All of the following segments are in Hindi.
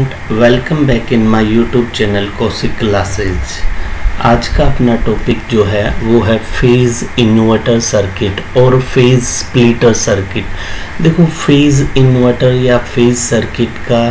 Welcome back in my YouTube channel Kaushik classes. आज का अपना टॉपिक जो है वो है फेज इन्वर्टर सर्किट और फेज स्प्लिटर सर्किट। देखो फेज इन्वर्टर या फेज सर्किट का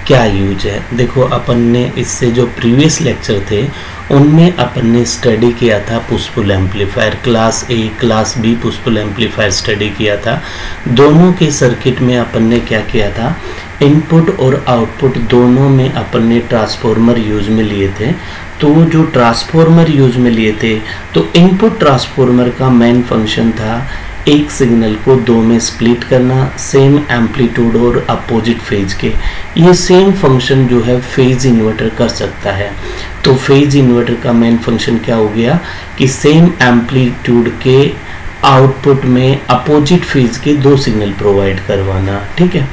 क्या यूज है। देखो अपन ने इससे जो प्रीवियस लेक्चर थे उनमें अपन ने स्टडी किया था push pull amplifier, class A class B push pull amplifier study किया था। दोनों के सर्किट में अपन ने क्या किया था, इनपुट और आउटपुट दोनों में अपन ने ट्रांसफॉर्मर यूज में लिए थे। तो जो ट्रांसफॉर्मर यूज में लिए थे तो इनपुट ट्रांसफॉर्मर का मेन फंक्शन था एक सिग्नल को दो में स्प्लिट करना, सेम एम्पलीट्यूड और अपोजिट फेज के। ये सेम फंक्शन जो है फेज इन्वर्टर कर सकता है। तो फेज इन्वर्टर का मेन फंक्शन क्या हो गया कि सेम एम्पलीट्यूड के आउटपुट में अपोजिट फेज के दो सिग्नल प्रोवाइड करवाना। ठीक है,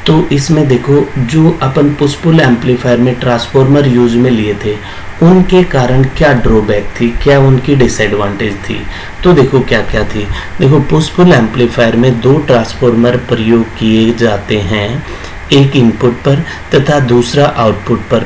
तो इसमें देखो जो अपन पुश पुल एम्पलीफायर में ट्रांसफॉर्मर यूज में लिए थे उनके कारण क्या ड्रॉबैक थी, क्या उनकी डिसएडवांटेज थी। तो देखो क्या क्या थी। देखो पुश पुल एम्पलीफायर में दो ट्रांसफॉर्मर प्रयोग किए जाते हैं, एक इनपुट पर तथा दूसरा आउटपुट पर।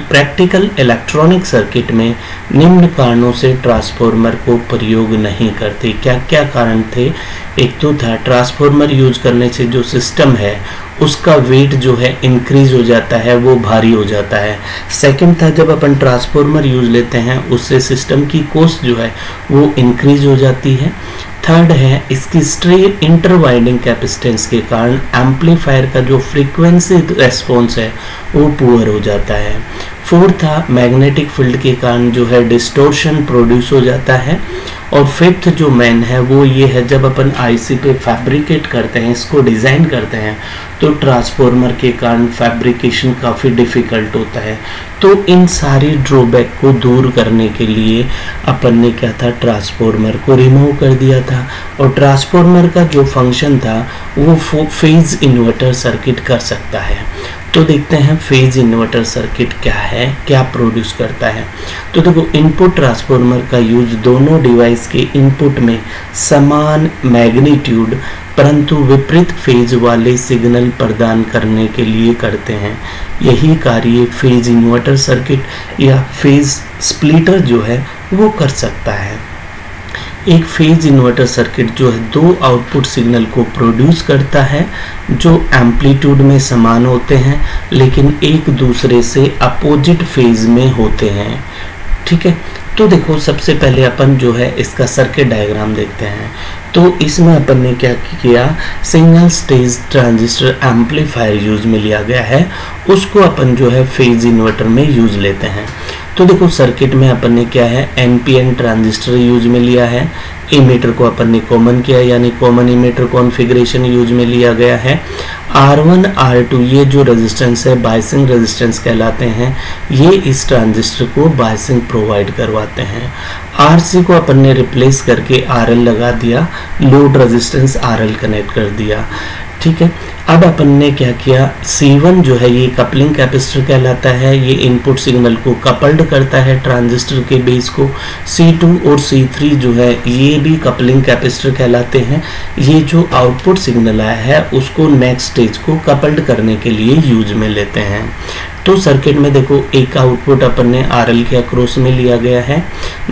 प्रैक्टिकल इलेक्ट्रॉनिक सर्किट में निम्न कारणों से ट्रांसफॉर्मर को प्रयोग नहीं करते। क्या क्या कारण थे। एक तो था ट्रांसफॉर्मर यूज करने से जो सिस्टम है उसका वेट जो है इंक्रीज हो जाता है, वो भारी हो जाता है। सेकंड था जब अपन ट्रांसफॉर्मर यूज लेते हैं उससे सिस्टम की कॉस्ट जो है वो इंक्रीज हो जाती है। थर्ड है इसकी स्ट्रेट इंटरवाइंडिंग कैपेसिटेंस के कारण एम्पलीफायर का जो फ्रीक्वेंसी रेस्पॉन्स है वो पुअर हो जाता है। फोर्थ था मैग्नेटिक फील्ड के कारण जो है डिस्टोर्शन प्रोड्यूस हो जाता है। और फिफ्थ जो मेन है वो ये है जब अपन आईसी पे फैब्रिकेट करते हैं, इसको डिज़ाइन करते हैं तो ट्रांसफॉर्मर के कारण फैब्रिकेशन काफ़ी डिफ़िकल्ट होता है। तो इन सारी ड्रॉबैक को दूर करने के लिए अपन ने क्या था, ट्रांसफॉर्मर को रिमूव कर दिया था। और ट्रांसफॉर्मर का जो फंक्शन था वो फेज इन्वर्टर सर्किट कर सकता है। तो देखते हैं फेज इन्वर्टर सर्किट क्या है, क्या प्रोड्यूस करता है। तो देखो इनपुट ट्रांसफॉर्मर का यूज दोनों डिवाइस के इनपुट में समान मैग्नीट्यूड परंतु विपरीत फेज वाले सिग्नल प्रदान करने के लिए करते हैं। यही कार्य फेज इन्वर्टर सर्किट या फेज स्प्लिटर जो है वो कर सकता है। एक फेज इन्वर्टर सर्किट जो है दो आउटपुट सिग्नल को प्रोड्यूस करता है जो एम्पलीट्यूड में समान होते हैं लेकिन एक दूसरे से अपोजिट फेज में होते हैं। ठीक है, तो देखो सबसे पहले अपन जो है इसका सर्किट डायग्राम देखते हैं। तो इसमें अपन ने क्या किया, single stage transistor amplifier use में लिया गया है, उसको अपन जो है फेज इन्वर्टर में यूज लेते हैं। तो देखो सर्किट में अपन ने क्या है, एनपीएन ट्रांजिस्टर यूज में लिया है, इमीटर को अपन ने कॉमन किया यानी कॉमन इमीटर कॉन्फ़िगरेशन यूज में लिया गया है। R1 R2 ये जो रेजिस्टेंस है बायसिंग रेजिस्टेंस कहलाते हैं, ये इस ट्रांजिस्टर को बायसिंग प्रोवाइड करवाते हैं। RC को अपन ने रिप्लेस करके RL लगा दिया, लोड रेजिस्टेंस RL कनेक्ट कर दिया। ठीक है, अब अपन ने क्या किया, C1 जो है ये कपलिंग कैपेसिटर कहलाता है, ये इनपुट सिग्नल को कपल्ड करता है ट्रांजिस्टर के बेस को। C2 और C3 जो है ये भी कपलिंग कैपेसिटर कहलाते हैं, ये जो आउटपुट सिग्नल आया है उसको नेक्स्ट स्टेज को कपल्ड करने के लिए यूज में लेते हैं। तो सर्किट में देखो एक आउटपुट अपन ने RL के अक्रॉस में लिया गया है,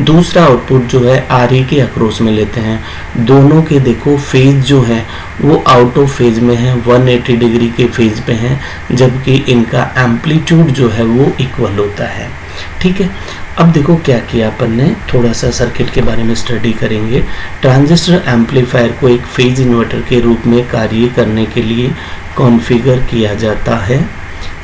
दूसरा आउटपुट जो है RE के अक्रॉस में लेते हैं। दोनों के देखो फेज जो है वो आउट ऑफ फेज में है, 180 डिग्री के फेज पे हैं, जबकि इनका एम्पलीट्यूड जो है वो इक्वल होता है। ठीक है, अब देखो क्या किया अपन ने, थोड़ा सा सर्किट के बारे में स्टडी करेंगे। ट्रांजिस्टर एम्पलीफायर को एक फेज इन्वर्टर के रूप में कार्य करने के लिए कॉन्फ़िगर किया जाता है।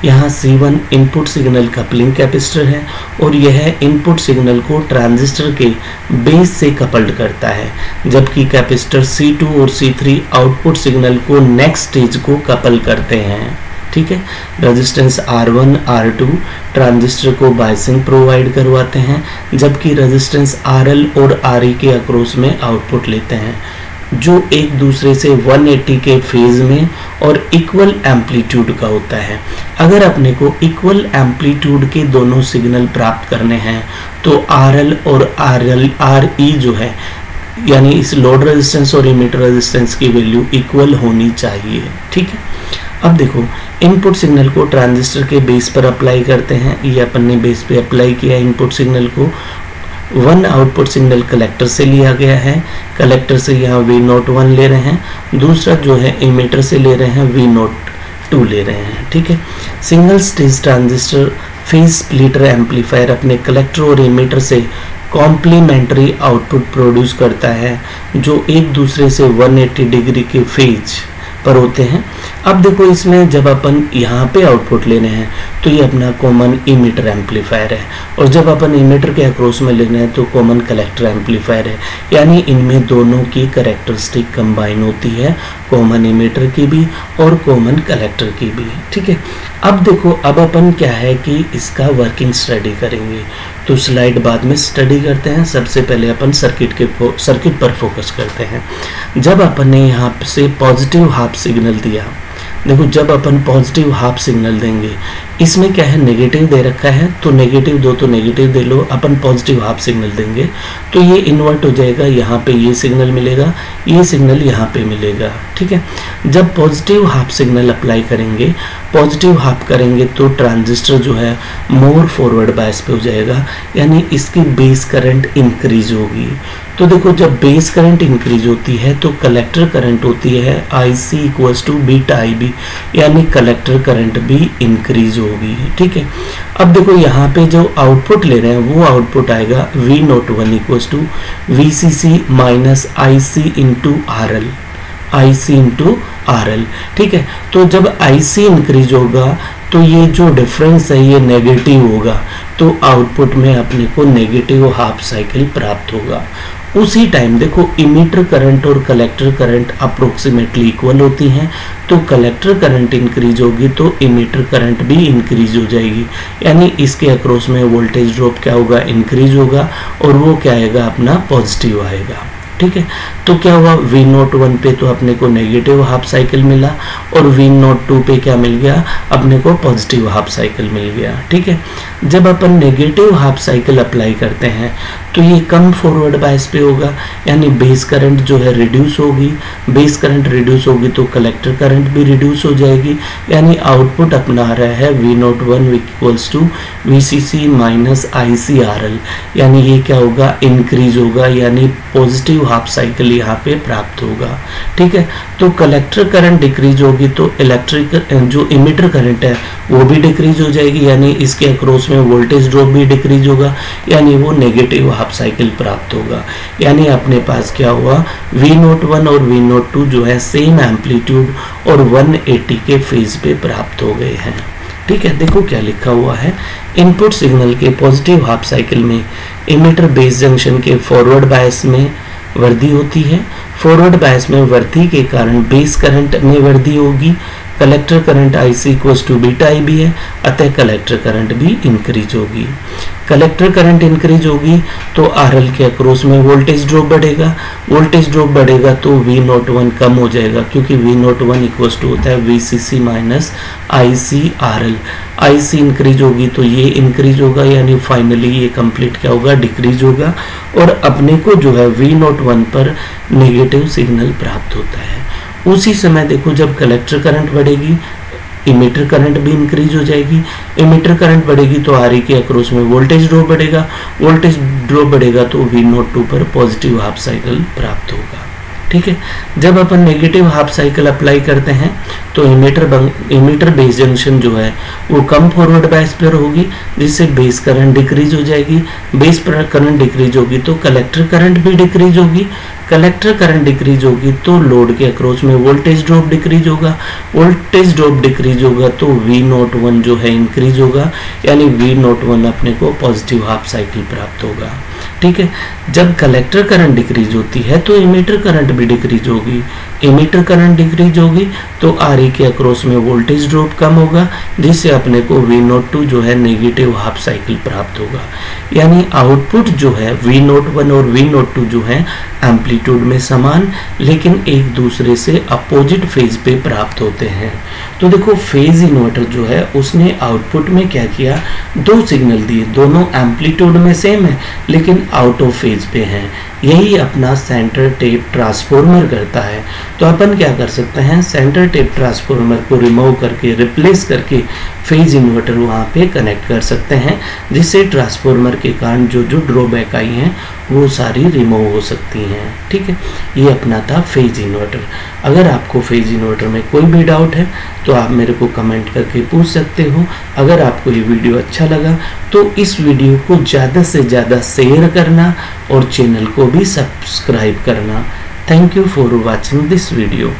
यहाँ C1 input signal coupling capacitor है और यह इनपुट सिग्नल को ट्रांजिस्टर के बेस से कपल्ड करता है, जबकि कैपेसिटर C2 और C3 आउटपुट सिग्नल को नेक्स्ट स्टेज को कपल करते हैं। ठीक है, रेजिस्टेंस R1 R2 ट्रांजिस्टर को बायसिंग प्रोवाइड करवाते हैं, जबकि रेजिस्टेंस RL और RE के अक्रॉस में आउटपुट लेते हैं जो एक दूसरे से 180 के फेज में और इक्वल एम्पलीट्यूड का होता है। अगर अपने को इक्वल एम्पलीट्यूड के दोनों सिग्नल प्राप्त करने हैं तो RL और RE जो है यानी इस लोड रेजिस्टेंस और इमीटर रेजिस्टेंस की वैल्यू इक्वल होनी चाहिए। ठीक है, अब देखो इनपुट सिग्नल को ट्रांजिस्टर के बेस पर अप्लाई करते हैं। ये अपन ने बेस पे अप्लाई किया इनपुट सिग्नल को। वन आउटपुट सिग्नल कलेक्टर से लिया गया है, कलेक्टर से यहाँ V01 ले रहे हैं, दूसरा जो है इमीटर से ले रहे हैं V02 ले रहे हैं। ठीक है, single stage transistor phase splitter amplifier अपने कलेक्टर और इमीटर से कॉम्प्लीमेंट्री आउटपुट प्रोड्यूस करता है जो एक दूसरे से 180 डिग्री के फेज पर होते हैं। अब देखो इसमें जब अपन यहाँ पे आउटपुट ले रहे हैं तो ये अपना कॉमन इमीटर एम्पलीफायर है, और जब अपन इमीटर के अक्रॉस में ले रहे हैं तो कॉमन कलेक्टर एम्पलीफायर है। यानी इनमें दोनों की कैरेक्टरिस्टिक कंबाइन होती है, कॉमन इमीटर की भी और कॉमन कलेक्टर की भी। ठीक है, अब देखो अब अपन क्या है कि इसका वर्किंग स्टडी करेंगे, तो स्लाइड बाद में स्टडी करते हैं। सबसे पहले अपन सर्किट पर फोकस करते हैं। जब अपन ने यहाँ से पॉजिटिव हाफ सिग्नल दिया, देखो जब अपन पॉजिटिव हाफ सिग्नल देंगे, इसमें क्या है नेगेटिव दे रखा है, तो नेगेटिव दो तो नेगेटिव दे लो, अपन पॉजिटिव हाफ सिग्नल देंगे तो ये इन्वर्ट हो जाएगा, यहाँ पे ये सिग्नल मिलेगा, ये सिग्नल यहाँ पे मिलेगा। ठीक है, जब पॉजिटिव हाफ सिग्नल अप्लाई करेंगे, पॉजिटिव हाफ करेंगे तो ट्रांजिस्टर जो है मोर फॉरवर्ड बायस पे हो जाएगा, यानी इसकी बेस करंट इंक्रीज होगी। तो देखो जब बेस करंट इंक्रीज होती है तो कलेक्टर करंट होती है IC = बीटा IB, यानी कलेक्टर करंट भी इंक्रीज होगी। ठीक है, अब देखो यहाँ पे जो आउटपुट ले रहे हैं वो आउटपुट आएगा V01 = VCC - IC × RL, IC × RL। ठीक है, तो जब IC इंक्रीज होगा तो ये जो डिफरेंस है ये नेगेटिव होगा, तो आउटपुट में अपने को नेगेटिव हाफ साइकिल प्राप्त होगा। उसी टाइम देखो इमीटर करंट और कलेक्टर करंट अप्रोक्सीमेटली इक्वल होती हैं, तो कलेक्टर करंट इंक्रीज होगी तो इमीटर करंट भी इंक्रीज हो जाएगी, यानी इसके अक्रॉस में वोल्टेज ड्रॉप क्या होगा, इंक्रीज होगा, और वो क्या आएगा अपना पॉजिटिव आएगा। ठीक है, तो क्या हुआ V01 पे तो अपने को नेगेटिव हाफ साइकिल मिला, और V02 पे क्या मिल गया, अपने को पॉजिटिव हाफ साइकिल मिल गया। ठीक है, जब अपन नेगेटिव हाफ साइकिल अप्लाई करते हैं तो ये कम फॉरवर्ड बायस पे होगा, यानी बेस करंट जो है रिड्यूस होगी, बेस करंट रिड्यूस होगी तो कलेक्टर करंट भी रिड्यूस हो जाएगी, यानी आउटपुट अपना आ रहा है V01 = VCC - IC RL, यानी ये क्या होगा इंक्रीज होगा, यानी पॉजिटिव हाफ साइकिल यहाँ पे प्राप्त होगा। ठीक है, तो कलेक्टर करंट डिक्रीज होगी तो इलेक्ट्रिक जो इमीटर करंट है वो भी डिक्रीज हो जाएगी, यानी इसके अक्रॉस में वोल्टेज ड्रॉप भी डिक्रीज होगा, यानी वो नेगेटिव हाफ साइकिल प्राप्त होगा। यानी अपने पास क्या हुआ V01 और V02 जो है सेम एम्पलीट्यूड और 180 के फेज पे प्राप्त हो गए हैं। ठीक है, देखो क्या लिखा हुआ है, इनपुट सिग्नल के पॉजिटिव हाफ साइकिल में इमीटर बेस जंक्शन के फॉरवर्ड बायस में वृद्धि होती है, फॉरवर्ड बायस में वृद्धि के कारण बेस करंट में वृद्धि होगी, collector current IC = beta IB है, अतः कलेक्टर करंट भी इंक्रीज होगी। कलेक्टर करंट इंक्रीज होगी तो RL के अक्रॉस में वोल्टेज ड्रॉप बढ़ेगा, वोल्टेज ड्रॉप बढ़ेगा तो V01 कम हो जाएगा, क्योंकि V01 = होता है VCC - IC RL। IC increase होगी तो ये इंक्रीज होगा, यानी फाइनली ये कंप्लीट क्या होगा डिक्रीज होगा, और अपने को जो है V01 पर नेगेटिव सिग्नल प्राप्त होता है। उसी समय देखो जब कलेक्टर करंट बढ़ेगी इमीटर करंट भी इंक्रीज हो जाएगी, इमीटर करंट बढ़ेगी तो RE के अक्रॉस में वोल्टेज ड्रॉप बढ़ेगा, वोल्टेज ड्रॉप बढ़ेगा तो V02 पर पॉजिटिव हाफ साइकिल प्राप्त होगा। ठीक है, जब अपन नेगेटिव हाफ साइकिल अप्लाई करते हैं तो इमीटर बेस जंक्शन जो है वो कम फॉरवर्ड बायस पर होगी, जिससे बेस करंट डिक्रीज हो जाएगी, बेस करंट डिक्रीज होगी तो कलेक्टर करंट भी डिक्रीज होगी, कलेक्टर करंट डिक्रीज होगी तो लोड के अक्रॉस में वोल्टेज ड्रॉप डिक्रीज होगा, वोल्टेज ड्रॉप डिक्रीज होगा तो V01 जो है इंक्रीज होगा, यानी V01 अपने को पॉजिटिव हाफ साइकिल प्राप्त होगा। ठीक है, जब कलेक्टर करंट डिक्रीज होती है तो इमीटर करंट भी डिक्रीज होगी, इमीटर करंट डिक्रीज होगी तो RE के अक्रॉस में वोल्टेज ड्रॉप कम होगा, जिससे अपने को V02 जो है नेगेटिव हाफ साइकिल प्राप्त होगा। यानी आउटपुट जो है V01 और V02 जो है एम्पलीट्यूड में समान लेकिन एक दूसरे से अपोजिट फेज पे प्राप्त होते हैं। तो देखो फेज इन्वर्टर जो है उसने आउटपुट में क्या किया, दो सिग्नल दिए, दोनों एम्पलीट्यूड में सेम है लेकिन आउट ऑफ फेज पे हैं। यही अपना सेंटर टेप ट्रांसफॉर्मर करता है। तो अपन क्या कर सकते हैं, सेंटर टेप ट्रांसफॉर्मर को रिमूव करके रिप्लेस करके फेज इन्वर्टर वहाँ पे कनेक्ट कर सकते हैं, जिससे ट्रांसफॉर्मर के कारण जो जो ड्रॉबैक आई हैं वो सारी रिमूव हो सकती हैं। ठीक है, ये अपना था फेज इन्वर्टर। अगर आपको फेज इन्वर्टर में कोई भी डाउट है तो आप मेरे को कमेंट करके पूछ सकते हो। अगर आपको ये वीडियो अच्छा लगा तो इस वीडियो को ज़्यादा से ज़्यादा शेयर करना और चैनल को भी सब्सक्राइब करना। Thank you for watching this video.